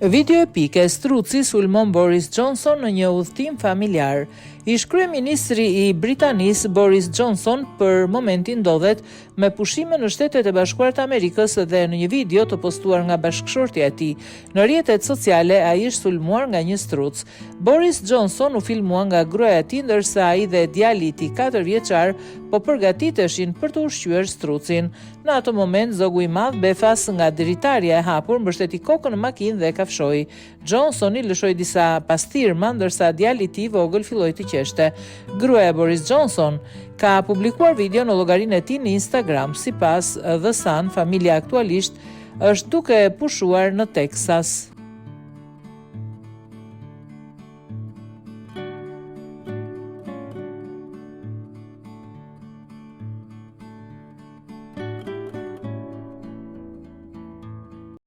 Video epike, struci sulmon Boris Johnson në një udhëtim familjar. Ish kryeministri i Britanisë Boris Johnson për momentin ndodhet me pushime në Shtetet e Bashkuara të Amerikës dhe në një video të postuar nga bashkëshortja e tij në rrjetet sociale ai është sulmuar nga një struc. Boris Johnson u filmua nga gruaja e tij ndërsa ai dhe djali i tij 4 vjeçar po përgatiteshin për të ushqyer strucin. Në atë moment zogu i madh befas nga dritarja e hapur mbështeti kokën në makinë dhe kafshoi. Johnsoni lëshoi disa pastirma ndërsa djali i tij vogël filloi të qeshte. Gruaja e Boris Johnson ka publikuar video në llogarinë e tij në Instagram. Sipas The Sun, familja aktualisht është duke pushuar në Texas.